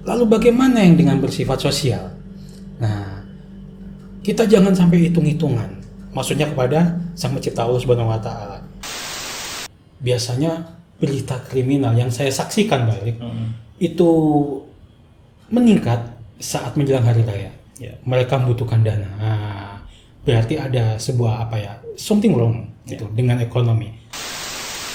Lalu bagaimana yang dengan bersifat sosial? Nah, kita jangan sampai hitung-hitungan. Maksudnya kepada Sang Pencipta Allah Subhanahu wa taala. Biasanya berita kriminal yang saya saksikan, Pak Erik, itu meningkat saat menjelang hari raya. Mereka membutuhkan dana. Nah, berarti ada sebuah something wrong gitu dengan ekonomi.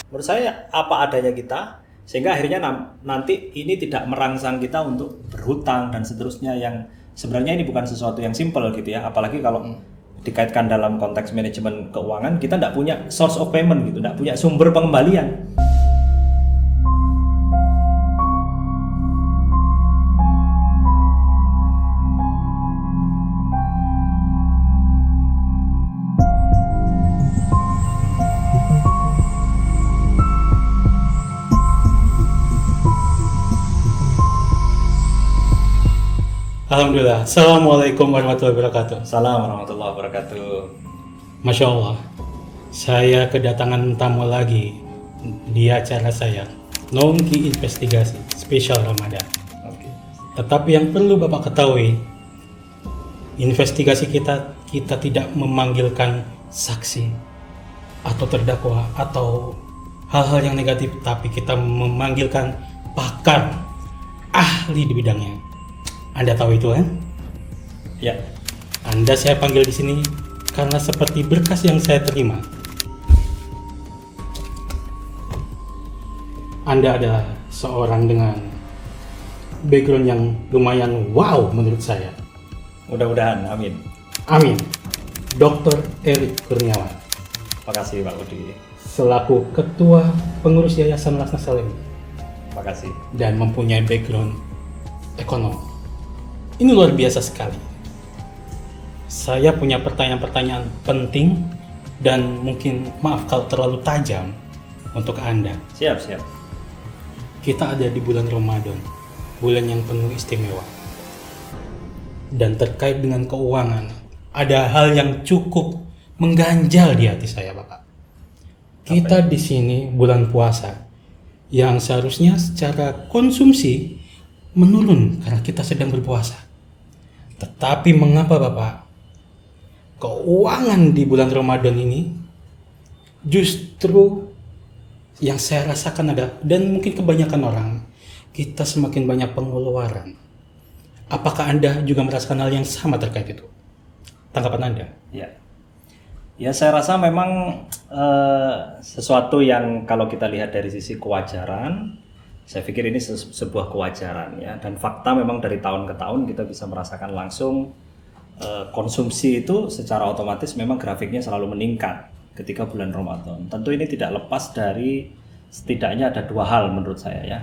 Menurut saya apa adanya kita, sehingga akhirnya nanti ini tidak merangsang kita untuk berhutang dan seterusnya, yang sebenarnya ini bukan sesuatu yang simple gitu ya, apalagi kalau dikaitkan dalam konteks manajemen keuangan, kita tidak punya source of payment gitu, tidak punya sumber pengembalian. Alhamdulillah. Assalamualaikum warahmatullahi wabarakatuh. Assalamualaikum warahmatullahi wabarakatuh. Masya Allah, saya kedatangan tamu lagi di acara saya, Nongki Investigasi Spesial Ramadan. Tetapi yang perlu Bapak ketahui, investigasi kita tidak memanggilkan saksi atau terdakwa atau hal-hal yang negatif, tapi kita memanggilkan pakar, ahli di bidangnya. Anda tahu itu kan? Ya. Anda saya panggil di sini karena seperti berkas yang saya terima, Anda adalah seorang dengan background yang lumayan wow menurut saya. Mudah-mudahan, amin. Amin. Dr. Erik Kurniawan. Makasih Pak Budi. Selaku Ketua Pengurus Yayasan Lasna Salim. Makasih. Dan mempunyai background ekonomi. Ini luar biasa sekali. Saya punya pertanyaan-pertanyaan penting dan mungkin maaf kalau terlalu tajam untuk Anda. Siap. Kita ada di bulan Ramadan, bulan yang penuh istimewa. Dan terkait dengan keuangan, ada hal yang cukup mengganjal di hati saya, Bapak. Kita di sini bulan puasa, yang seharusnya secara konsumsi menurun karena kita sedang berpuasa. Tetapi mengapa Bapak, keuangan di bulan Ramadan ini justru yang saya rasakan ada, dan mungkin kebanyakan orang, kita semakin banyak pengeluaran. Apakah Anda juga merasakan hal yang sama terkait itu? Tanggapan Anda? Ya, saya rasa memang sesuatu yang kalau kita lihat dari sisi kewajaran, saya pikir ini sebuah kewajaran ya, dan fakta memang dari tahun ke tahun kita bisa merasakan langsung konsumsi itu secara otomatis memang grafiknya selalu meningkat ketika bulan Ramadan. Tentu ini tidak lepas dari setidaknya ada dua hal menurut saya ya.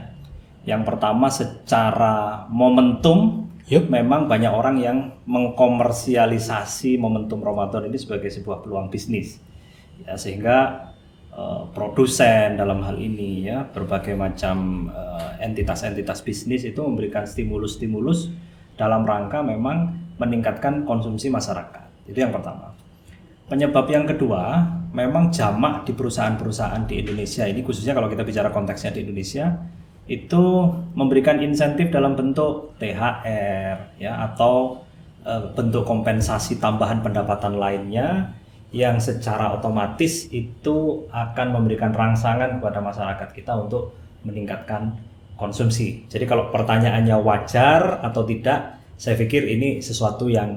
Yang pertama secara momentum, memang banyak orang yang mengkomersialisasi momentum Ramadan ini sebagai sebuah peluang bisnis ya, sehingga produsen dalam hal ini ya, berbagai macam entitas-entitas bisnis itu memberikan stimulus-stimulus dalam rangka memang meningkatkan konsumsi masyarakat. Itu yang pertama. Penyebab yang kedua, memang jamak di perusahaan-perusahaan di Indonesia ini, khususnya kalau kita bicara konteksnya di Indonesia, itu memberikan insentif dalam bentuk THR ya, atau bentuk kompensasi tambahan pendapatan lainnya, yang secara otomatis itu akan memberikan rangsangan kepada masyarakat kita untuk meningkatkan konsumsi. Jadi kalau pertanyaannya wajar atau tidak, saya pikir ini sesuatu yang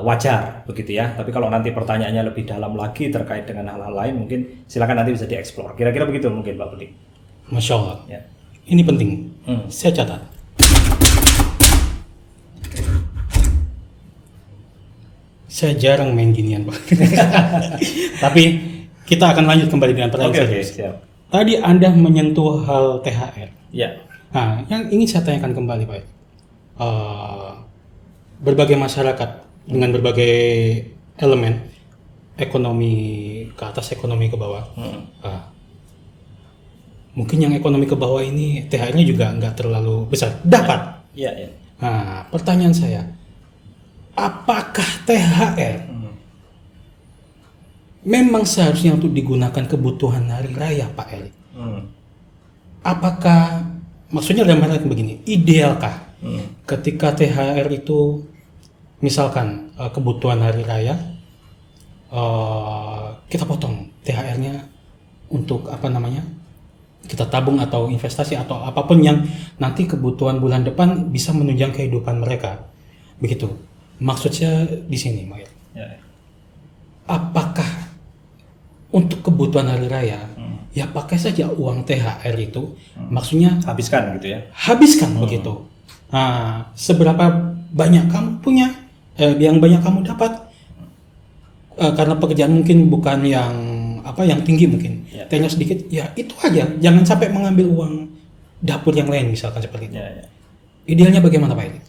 wajar begitu ya. Tapi kalau nanti pertanyaannya lebih dalam lagi terkait dengan hal-hal lain, mungkin silakan nanti bisa dieksplor. Kira-kira begitu mungkin Pak Budi. Masya Allah. Ya. Ini penting. Saya catat. Saya jarang main ginian, Pak. Tapi kita akan lanjut kembali dengan pertanyaan Oke, siap. Tadi Anda menyentuh hal THR. Ya. Nah, yang ingin saya tanyakan kembali, Pak. Berbagai masyarakat dengan berbagai elemen, ekonomi ke atas, ekonomi ke bawah. Mungkin yang ekonomi ke bawah ini THR-nya juga nggak terlalu besar. Dapat. Iya. Nah, pertanyaan saya, apakah THR memang seharusnya untuk digunakan kebutuhan hari raya, Pak Erik? Apakah, maksudnya dalam hal begini, idealkah ketika THR itu misalkan kebutuhan hari raya, kita potong THR-nya untuk apa namanya, kita tabung atau investasi atau apapun yang nanti kebutuhan bulan depan bisa menunjang kehidupan mereka. Begitu. Maksudnya di sini, Mail. Ya. Apakah untuk kebutuhan hari raya, ya pakai saja uang THR itu, maksudnya Habiskan gitu ya. habiskan begitu. Nah, seberapa banyak kamu punya, yang banyak kamu dapat, karena pekerjaan mungkin bukan yang yang tinggi mungkin, Ya. tehnya sedikit, ya itu aja. Jangan sampai mengambil uang dapur yang lain misalkan seperti itu. Ya. Idealnya bagaimana Pak ini?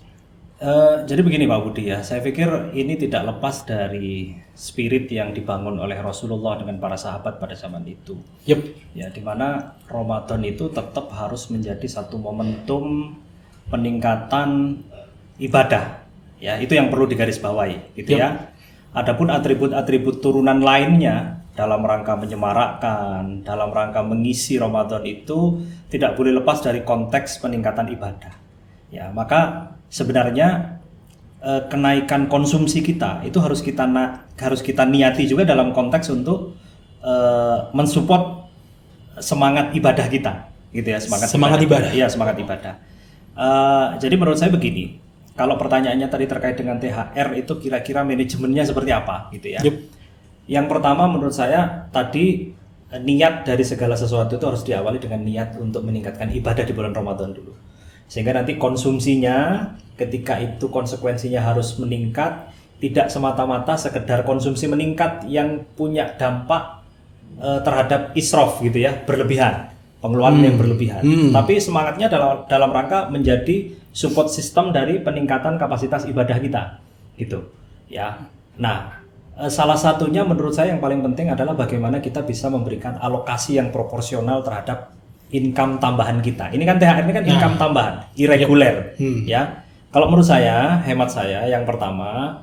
Jadi begini Pak Budi ya, saya pikir ini tidak lepas dari spirit yang dibangun oleh Rasulullah dengan para sahabat pada zaman itu. Yup. Ya, dimana Ramadan itu tetap harus menjadi satu momentum peningkatan ibadah. Ya, itu yang perlu digarisbawahi, gitu ya. Adapun atribut-atribut turunan lainnya dalam rangka menyemarakkan, dalam rangka mengisi Ramadan itu tidak boleh lepas dari konteks peningkatan ibadah. Ya, maka sebenarnya kenaikan konsumsi kita itu harus kita niati juga dalam konteks untuk mensupport semangat ibadah kita, gitu ya, Semangat ibadah. Iya, semangat ibadah. Jadi menurut saya begini, kalau pertanyaannya tadi terkait dengan THR itu kira-kira manajemennya seperti apa, gitu ya. Yup. Yang pertama menurut saya tadi niat dari segala sesuatu itu harus diawali dengan niat untuk meningkatkan ibadah di bulan Ramadan dulu. Sehingga nanti konsumsinya ketika itu konsekuensinya harus meningkat, tidak semata-mata sekedar konsumsi meningkat yang punya dampak terhadap israf gitu ya, berlebihan, pengeluaran yang berlebihan. Tapi semangatnya dalam rangka menjadi support system dari peningkatan kapasitas ibadah kita, gitu ya. Nah, salah satunya menurut saya yang paling penting adalah bagaimana kita bisa memberikan alokasi yang proporsional terhadap income tambahan kita. Ini kan THR ini kan income tambahan, irreguler, ya. Kalau menurut saya, hemat saya, yang pertama,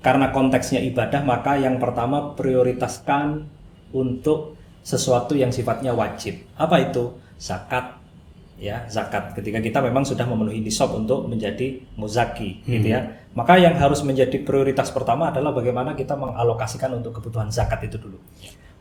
karena konteksnya ibadah, maka yang pertama prioritaskan untuk sesuatu yang sifatnya wajib. Apa itu? Zakat, ya, zakat. Ketika kita memang sudah memenuhi nisab untuk menjadi muzaki, gitu ya. Maka yang harus menjadi prioritas pertama adalah bagaimana kita mengalokasikan untuk kebutuhan zakat itu dulu.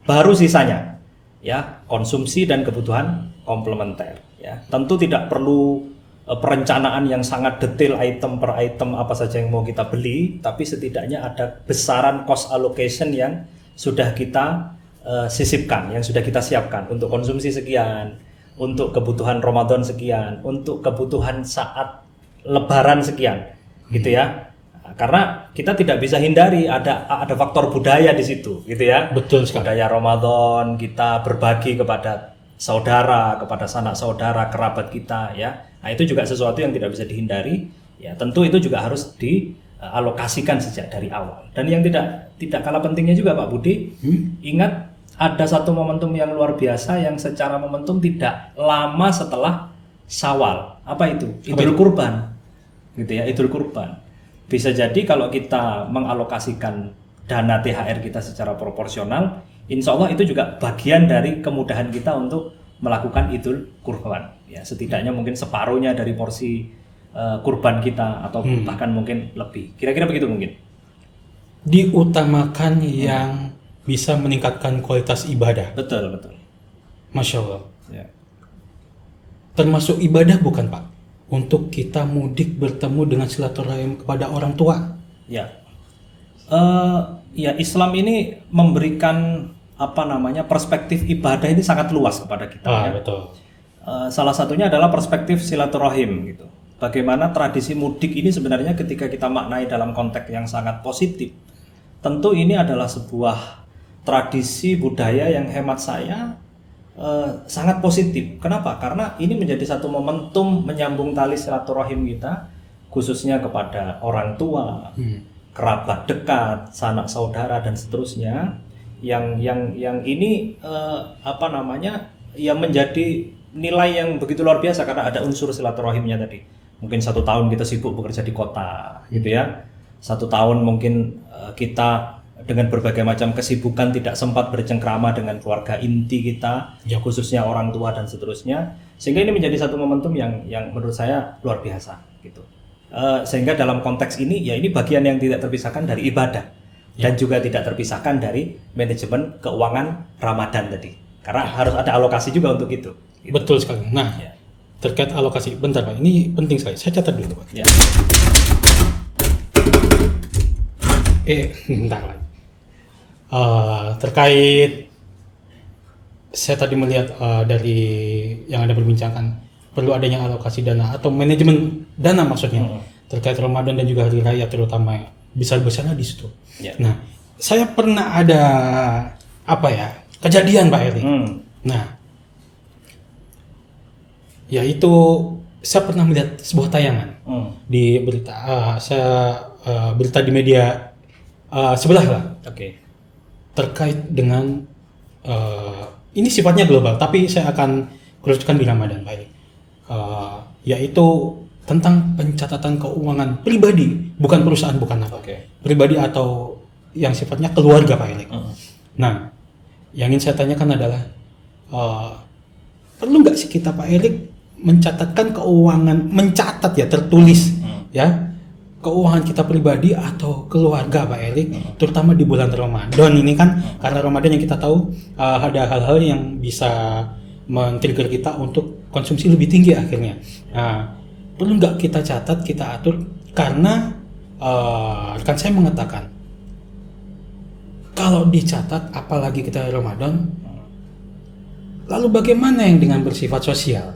Baru sisanya, ya, konsumsi dan kebutuhan komplementer, ya. Tentu tidak perlu perencanaan yang sangat detail item per item apa saja yang mau kita beli, tapi setidaknya ada besaran cost allocation yang sudah kita sisipkan, yang sudah kita siapkan untuk konsumsi sekian, untuk kebutuhan Ramadan sekian, untuk kebutuhan saat Lebaran sekian, gitu ya. Karena kita tidak bisa hindari ada faktor budaya di situ, gitu ya. Betul sekali. Budaya Ramadan, kita berbagi kepada saudara, kepada sanak saudara, kerabat kita, ya. Nah, itu juga sesuatu yang tidak bisa dihindari, ya. Tentu itu juga harus dialokasikan sejak dari awal. Dan yang tidak kalah pentingnya juga Pak Budi, ingat ada satu momentum yang luar biasa yang secara momentum tidak lama setelah Syawal. Apa itu? Idul Kurban, gitu ya, Idul Kurban. Bisa jadi kalau kita mengalokasikan dana THR kita secara proporsional, insya Allah itu juga bagian dari kemudahan kita untuk melakukan Idul Kurban. Ya, setidaknya mungkin separuhnya dari porsi kurban kita atau bahkan mungkin lebih. Kira-kira begitu mungkin. Diutamakan yang bisa meningkatkan kualitas ibadah. Betul, betul. Masya Allah. Ya. Termasuk ibadah bukan Pak? Untuk kita mudik bertemu dengan silaturahim kepada orang tua. Ya. Ya, Islam ini memberikan perspektif ibadah ini sangat luas kepada kita. Ya. Betul. Salah satunya adalah perspektif silaturahim gitu. Bagaimana tradisi mudik ini sebenarnya ketika kita maknai dalam konteks yang sangat positif, tentu ini adalah sebuah tradisi budaya yang hemat saya sangat positif. Kenapa? Karena ini menjadi satu momentum menyambung tali silaturahim kita, khususnya kepada orang tua, kerabat dekat, sanak saudara dan seterusnya. Yang ini yang menjadi nilai yang begitu luar biasa karena ada unsur silaturahimnya tadi. Mungkin 1 tahun kita sibuk bekerja di kota, gitu ya. 1 tahun mungkin kita dengan berbagai macam kesibukan tidak sempat bercengkrama dengan keluarga inti kita, ya, khususnya orang tua dan seterusnya. Sehingga ini menjadi satu momentum yang menurut saya luar biasa, gitu. Sehingga dalam konteks ini ya ini bagian yang tidak terpisahkan dari ibadah dan juga tidak terpisahkan dari manajemen keuangan Ramadan tadi. Karena harus ada alokasi juga untuk itu. Gitu. Betul sekali. Nah, terkait alokasi, bentar Pak, ini penting sekali. Saya catat dulu Pak. Ya. Bentar lagi. Terkait saya tadi melihat dari yang Anda perbincangkan perlu adanya alokasi dana atau manajemen dana maksudnya terkait Ramadan dan juga hari raya terutama besar-besarnya di situ. Ya. Nah, saya pernah ada kejadian Pak Erik. Nah, yaitu saya pernah melihat sebuah tayangan di berita, berita di media sebelah lah. Oke. Terkait dengan ini sifatnya global, tapi saya akan kerucutkan di Ramadan, Pak Erik. Yaitu tentang pencatatan keuangan pribadi, bukan perusahaan, bukan apa. Pribadi atau yang sifatnya keluarga, Pak Erik. Nah, yang ingin saya tanyakan adalah perlu nggak sih kita, Pak Erik, mencatatkan keuangan, mencatat ya, tertulis ya, keuangan kita pribadi atau keluarga, Pak Erik, terutama di bulan Ramadan ini kan, karena Ramadan yang kita tahu ada hal-hal yang bisa men-trigger kita untuk konsumsi lebih tinggi akhirnya. Nah, perlu nggak kita catat, kita atur, karena rekan saya mengatakan kalau dicatat, apalagi kita Ramadan, lalu bagaimana yang dengan bersifat sosial?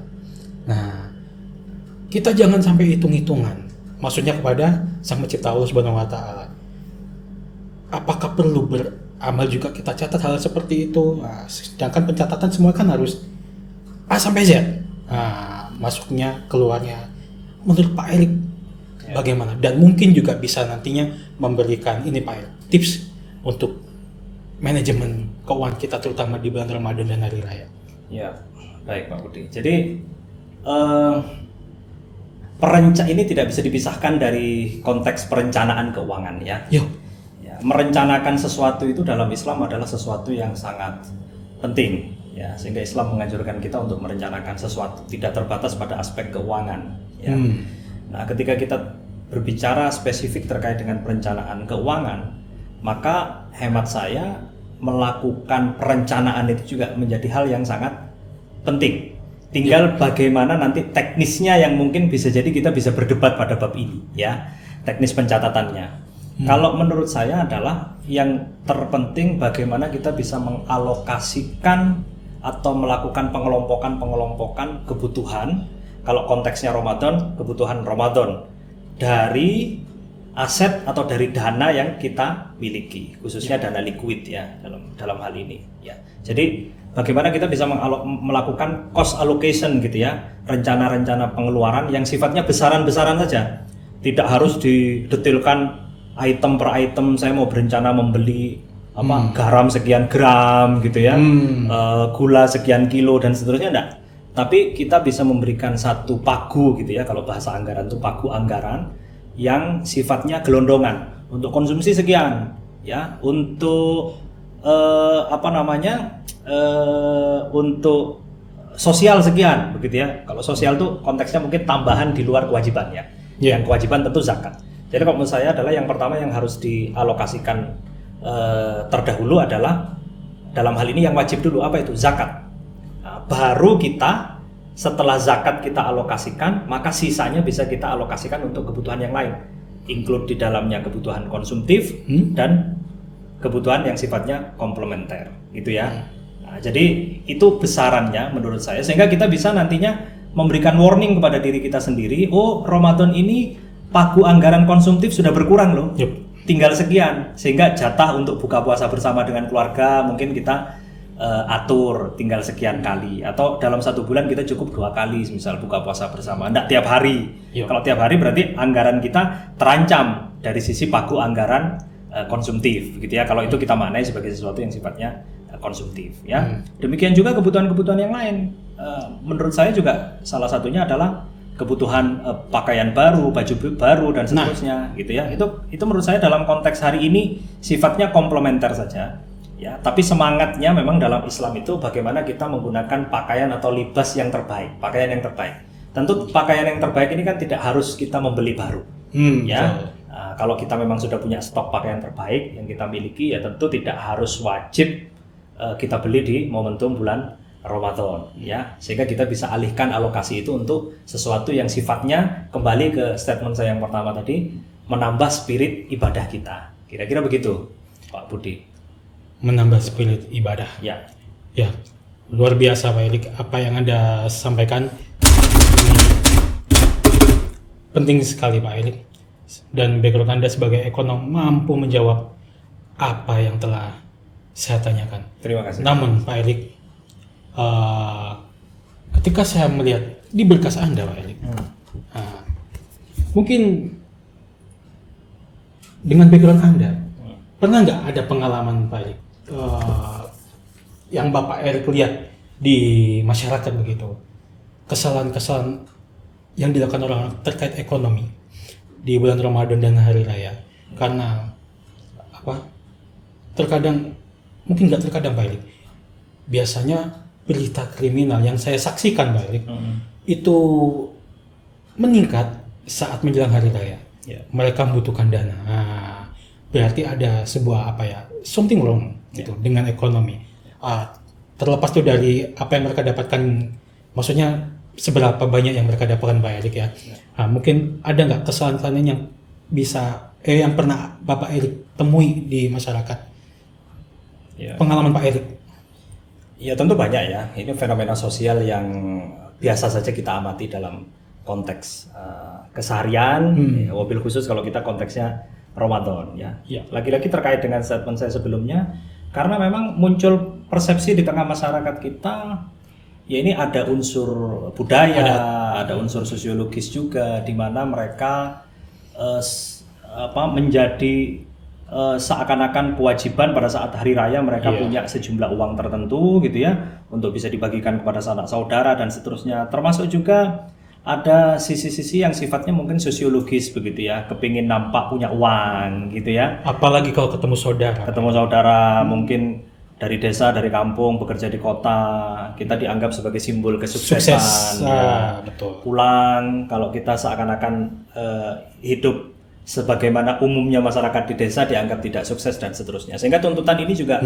Nah, kita jangan sampai hitung-hitungan. Maksudnya kepada Sang Pencipta Allah Subhanahu wa Ta'ala. Apakah perlu beramal juga kita catat hal seperti itu? Nah, sedangkan pencatatan semua kan harus A sampai Z. Nah, masuknya, keluarnya. Menurut Pak Erik bagaimana? Dan mungkin juga bisa nantinya memberikan ini Pak Erik, tips untuk manajemen keuangan kita terutama di bulan Ramadan dan hari raya. Ya, baik Pak Budi. Jadi ini tidak bisa dipisahkan dari konteks perencanaan keuangan ya. Ya, merencanakan sesuatu itu dalam Islam adalah sesuatu yang sangat penting ya, sehingga Islam menganjurkan kita untuk merencanakan sesuatu, tidak terbatas pada aspek keuangan ya. Nah, ketika kita berbicara spesifik terkait dengan perencanaan keuangan, maka hemat saya melakukan perencanaan itu juga menjadi hal yang sangat penting. Tinggal bagaimana nanti teknisnya yang mungkin bisa jadi kita bisa berdebat pada bab ini ya, teknis pencatatannya. Kalau menurut saya adalah yang terpenting bagaimana kita bisa mengalokasikan atau melakukan pengelompokan kebutuhan. Kalau konteksnya Ramadan, kebutuhan Ramadan dari aset atau dari dana yang kita miliki, khususnya dana liquid ya dalam hal ini ya. Jadi bagaimana kita bisa melakukan cost allocation gitu ya, rencana-rencana pengeluaran yang sifatnya besaran-besaran saja, tidak harus didetilkan item per item. Saya mau berencana membeli garam sekian gram gitu ya, gula sekian kilo dan seterusnya, enggak. Tapi kita bisa memberikan satu pagu gitu ya, kalau bahasa anggaran itu pagu anggaran yang sifatnya gelondongan untuk konsumsi sekian ya, untuk untuk sosial sekian begitu ya. Kalau sosial tuh konteksnya mungkin tambahan di luar kewajiban ya. Yang kewajiban tentu zakat. Jadi kalau menurut saya adalah yang pertama yang harus dialokasikan terdahulu adalah dalam hal ini yang wajib dulu, apa itu? Zakat. Nah, baru kita setelah zakat kita alokasikan, maka sisanya bisa kita alokasikan untuk kebutuhan yang lain, include di dalamnya kebutuhan konsumtif dan kebutuhan yang sifatnya komplementer gitu ya. Nah, jadi itu besarannya menurut saya, sehingga kita bisa nantinya memberikan warning kepada diri kita sendiri, oh Ramadan ini pagu anggaran konsumtif sudah berkurang loh, tinggal sekian, sehingga jatah untuk buka puasa bersama dengan keluarga mungkin kita atur tinggal sekian kali, atau dalam satu bulan kita cukup 2 kali misal buka puasa bersama, enggak tiap hari. Kalau tiap hari berarti anggaran kita terancam dari sisi pagu anggaran konsumtif gitu ya, kalau itu kita maknai sebagai sesuatu yang sifatnya konsumtif ya. Demikian juga kebutuhan-kebutuhan yang lain, menurut saya juga salah satunya adalah kebutuhan pakaian baru, baju baru dan seterusnya gitu ya. Itu menurut saya dalam konteks hari ini sifatnya komplementer saja ya, tapi semangatnya memang dalam Islam itu bagaimana kita menggunakan pakaian atau libas yang terbaik, pakaian yang terbaik. Tentu pakaian yang terbaik ini kan tidak harus kita membeli baru, ya. Betul. Nah, kalau kita memang sudah punya stok pakaian terbaik yang kita miliki, ya tentu tidak harus wajib kita beli di momentum bulan Ramadan, ya. Sehingga kita bisa alihkan alokasi itu untuk sesuatu yang sifatnya, kembali ke statement saya yang pertama tadi, menambah spirit ibadah kita. Kira-kira begitu, Pak Budi. Menambah spirit ibadah. Ya. Ya, luar biasa Pak Erik, apa yang Anda sampaikan penting sekali Pak Erik. Dan background Anda sebagai ekonom mampu menjawab apa yang telah saya tanyakan. Terima kasih. Namun Pak Erik, ketika saya melihat di berkas Anda Pak Erik, mungkin dengan background Anda, pernah nggak ada pengalaman Pak Erik yang Bapak Erik lihat di masyarakat begitu, kesalahan-kesalahan yang dilakukan orang terkait ekonomi di bulan Ramadan dan hari raya? Karena terkadang, mungkin nggak terkadang Pak Erik, biasanya berita kriminal yang saya saksikan Pak Erik itu meningkat saat menjelang hari raya. Mereka membutuhkan dana. Berarti ada sebuah something wrong gitu dengan ekonomi. Terlepas tuh dari apa yang mereka dapatkan, maksudnya seberapa banyak yang mereka dapatkan Pak Erik ya. Mungkin ada nggak kesalahan-kesalahan yang bisa yang pernah Bapak Erik temui di masyarakat? Pengalaman Pak Erik? Ya tentu banyak ya. Ini fenomena sosial yang biasa saja kita amati dalam konteks keseharian, wabil khusus kalau kita konteksnya Ramadan ya. Lagi-lagi terkait dengan statement saya sebelumnya, karena memang muncul persepsi di tengah masyarakat kita, ya ini ada unsur budaya, ada unsur sosiologis juga, di mana mereka menjadi seakan-akan kewajiban pada saat hari raya mereka punya sejumlah uang tertentu gitu ya, untuk bisa dibagikan kepada sanak saudara dan seterusnya. Termasuk juga ada sisi-sisi yang sifatnya mungkin sosiologis begitu ya, kepingin nampak punya uang gitu ya. Apalagi kalau ketemu saudara. Ketemu saudara mungkin dari desa, dari kampung, bekerja di kota, kita dianggap sebagai simbol kesuksesan. Betul. Pulang, kalau kita seakan-akan hidup sebagaimana umumnya masyarakat di desa dianggap tidak sukses dan seterusnya. Sehingga tuntutan ini juga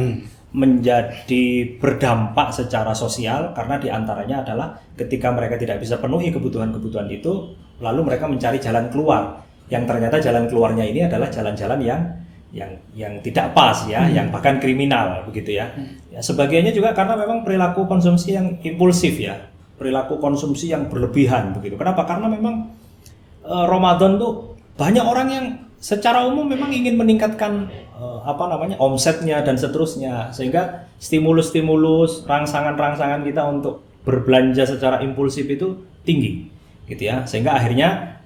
menjadi berdampak secara sosial, karena diantaranya adalah ketika mereka tidak bisa penuhi kebutuhan-kebutuhan itu, lalu mereka mencari jalan keluar, yang ternyata jalan keluarnya ini adalah jalan-jalan yang tidak pas ya, yang bahkan kriminal begitu ya. Sebagiannya juga karena memang perilaku konsumsi yang impulsif ya, perilaku konsumsi yang berlebihan begitu. Kenapa? Karena memang Ramadan tuh banyak orang yang secara umum memang ingin meningkatkan omsetnya dan seterusnya, sehingga stimulus-stimulus, rangsangan-rangsangan kita untuk berbelanja secara impulsif itu tinggi gitu ya, sehingga akhirnya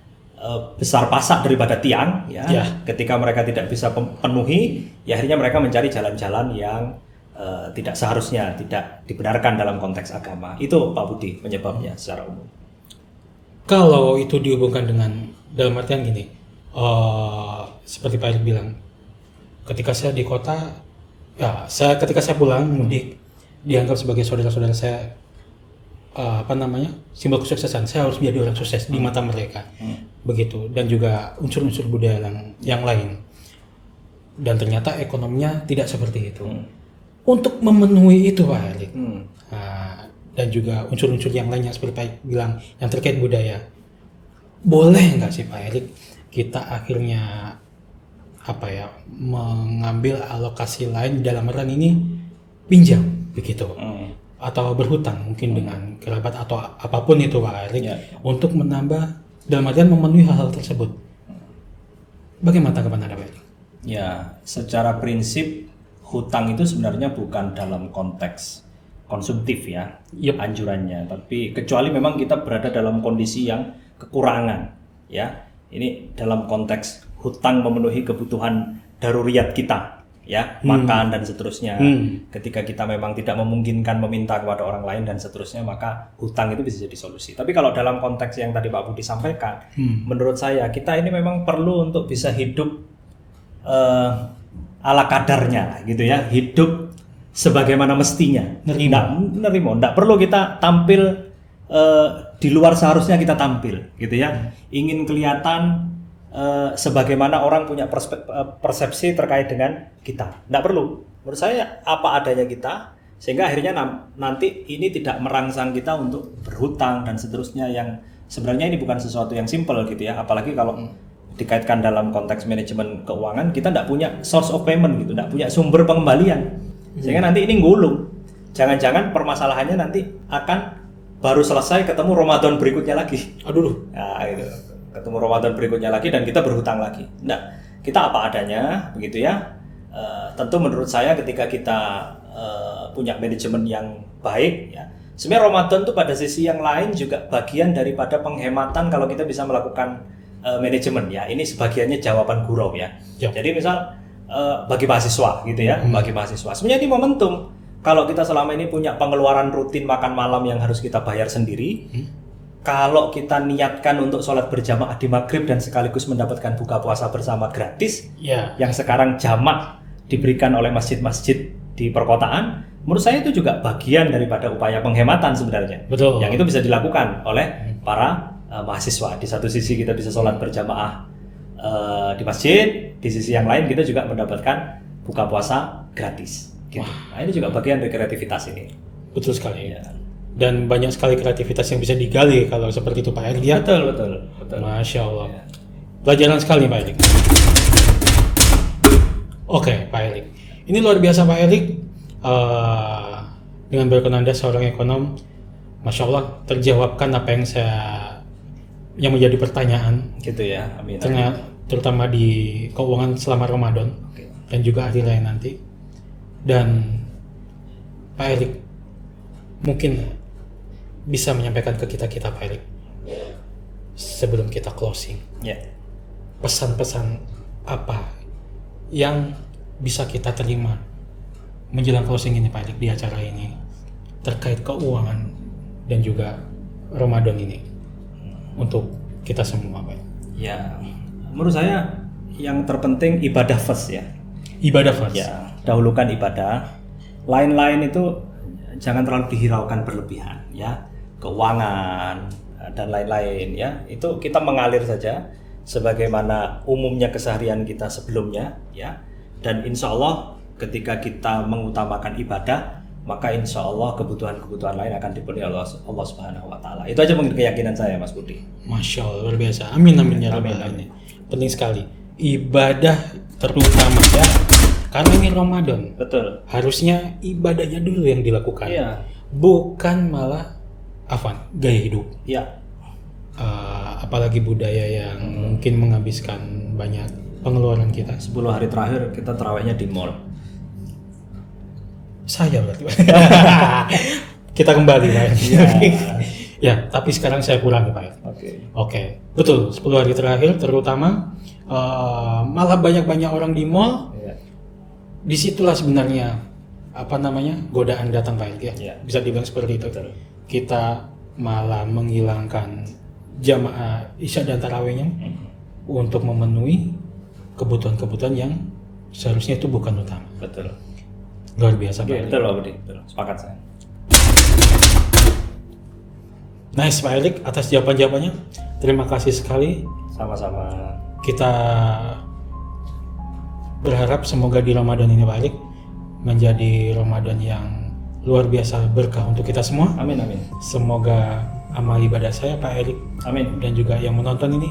besar pasak daripada tiang ya. Ketika mereka tidak bisa penuhi, ya akhirnya mereka mencari jalan-jalan yang tidak seharusnya, tidak dibenarkan dalam konteks agama. Itu Pak Budi penyebabnya secara umum. Kalau itu dihubungkan dengan, dalam artian gini, seperti Pak Erik bilang, ketika saya di kota, ketika saya pulang mudik, dianggap sebagai saudara-saudara saya, simbol kesuksesan. Saya harus menjadi orang sukses di mata mereka, begitu. Dan juga unsur-unsur budaya yang lain. Dan ternyata ekonominya tidak seperti itu. Untuk memenuhi itu Pak Erik, dan juga unsur-unsur yang lainnya seperti Pak Erik bilang yang terkait budaya, boleh nggak sih Pak Erik kita akhirnya mengambil alokasi lain, dalam artian ini pinjam begitu, atau berhutang mungkin dengan kerabat atau apapun itu Pak Erik, untuk menambah, dalam artian memenuhi hal-hal tersebut? Bagaimana tanggapan Anda Pak Erik? Ya, secara prinsip hutang itu sebenarnya bukan dalam konteks konsumtif ya, anjurannya, tapi kecuali memang kita berada dalam kondisi yang kekurangan ya. Ini dalam konteks hutang memenuhi kebutuhan daruriyat kita ya, makan dan seterusnya. Ketika kita memang tidak memungkinkan meminta kepada orang lain dan seterusnya, maka hutang itu bisa jadi solusi. Tapi kalau dalam konteks yang tadi Pak Budi sampaikan, menurut saya kita ini memang perlu untuk bisa hidup ala kadarnya gitu ya, hidup sebagaimana mestinya. Tidak perlu kita tampil di di luar seharusnya kita tampil, gitu ya. Ingin kelihatan sebagaimana orang punya persepsi terkait dengan kita. Nggak perlu. Menurut saya apa adanya kita, sehingga akhirnya nanti ini tidak merangsang kita untuk berhutang dan seterusnya, yang sebenarnya ini bukan sesuatu yang simple gitu ya. Apalagi kalau dikaitkan dalam konteks manajemen keuangan, kita nggak punya source of payment gitu, nggak punya sumber pengembalian, sehingga nanti ini gulung. Jangan-jangan permasalahannya nanti akan baru selesai ketemu Ramadan berikutnya lagi. Aduh. Nah, itu ketemu Ramadan berikutnya lagi dan kita berhutang lagi. Nah, kita apa adanya, begitu ya. Tentu menurut saya ketika kita punya manajemen yang baik, ya. Sebenarnya Ramadan itu pada sisi yang lain juga bagian daripada penghematan kalau kita bisa melakukan manajemen ya. Ini sebagiannya jawaban gurau ya. Jadi misal bagi mahasiswa gitu ya, bagi mahasiswa. Sebenarnya ini momentum. Kalau kita selama ini punya pengeluaran rutin makan malam yang harus kita bayar sendiri, kalau kita niatkan untuk sholat berjamaah di maghrib dan sekaligus mendapatkan buka puasa bersama gratis, yang sekarang jamak diberikan oleh masjid-masjid di perkotaan, menurut saya itu juga bagian daripada upaya penghematan sebenarnya. Betul. Yang itu bisa dilakukan oleh para mahasiswa. Di satu sisi kita bisa sholat berjamaah di masjid, di sisi yang lain kita juga mendapatkan buka puasa gratis. Gitu. Nah, ini juga bagian dari kreativitas ini. Betul sekali. Ya. Dan banyak sekali kreativitas yang bisa digali kalau seperti itu Pak Erik ya. Betul. Masya Allah. Ya. Pelajaran sekali Pak Erik. Oke Pak Erik. Ini luar biasa Pak Erik. Dengan berkenan Anda seorang ekonom, Masya Allah terjawabkan apa yang menjadi pertanyaan. Gitu ya. Amin. Terutama di keuangan selama Ramadan dan juga hari raya nanti. Dan Pak Erik mungkin bisa menyampaikan ke kita Pak Erik sebelum kita closing, pesan-pesan apa yang bisa kita terima menjelang closing ini Pak Erik di acara ini terkait keuangan dan juga Ramadan ini untuk kita semua Pak Erik. Ya, menurut saya yang terpenting ibadah first ya. Ibadah first. Ya, dahulukan ibadah. Lain-lain itu jangan terlalu dihiraukan berlebihan ya. Keuangan dan lain-lain ya. Itu kita mengalir saja sebagaimana umumnya keseharian kita sebelumnya ya. Dan insya Allah ketika kita mengutamakan ibadah, maka insya Allah kebutuhan-kebutuhan lain akan dipenuhi Allah Subhanahu wa Ta'ala. Itu aja mungkin keyakinan saya, Mas Budi. Masya Allah, luar biasa. Amin ya rabbal alamin. Penting sekali. Ibadah terutama ya. Karena ini Ramadan. Betul. Harusnya ibadahnya dulu yang dilakukan. Iya. Bukan malah gaya hidup. Iya. Apalagi budaya yang mungkin menghabiskan banyak pengeluaran kita. 10 hari terakhir kita terawihnya di mall. Saya berarti. Kita kembali Pak. Ya, tapi sekarang saya kurangi Pak. Oke. Betul, 10 hari terakhir terutama malah banyak orang di mall. Disitulah sebenarnya godaan datang Pak ya. Bisa dibilang seperti itu. Betul. Kita malah menghilangkan jamaah isya dan tarawihnya untuk memenuhi kebutuhan-kebutuhan yang seharusnya itu bukan utama. Betul. Luar biasa Pak. Betul Pak Budi. Betul. Sepakat saya. Nice Pak Erik atas jawaban-jawabannya. Terima kasih sekali. Sama-sama. Kita berharap semoga di Ramadan ini Pak Erik menjadi Ramadan yang luar biasa berkah untuk kita semua. Amin. Semoga amal ibadah saya Pak Erik dan juga yang menonton ini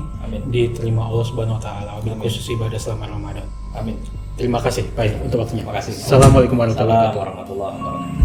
diterima Allah Subhanahu wa Ta'ala, wabil khusus ibadah selama Ramadan. Amin. Terima kasih Pak Erik untuk waktunya. Terima kasih. Assalamualaikum warahmatullahi wabarakatuh. Warahmatullahi wabarakatuh.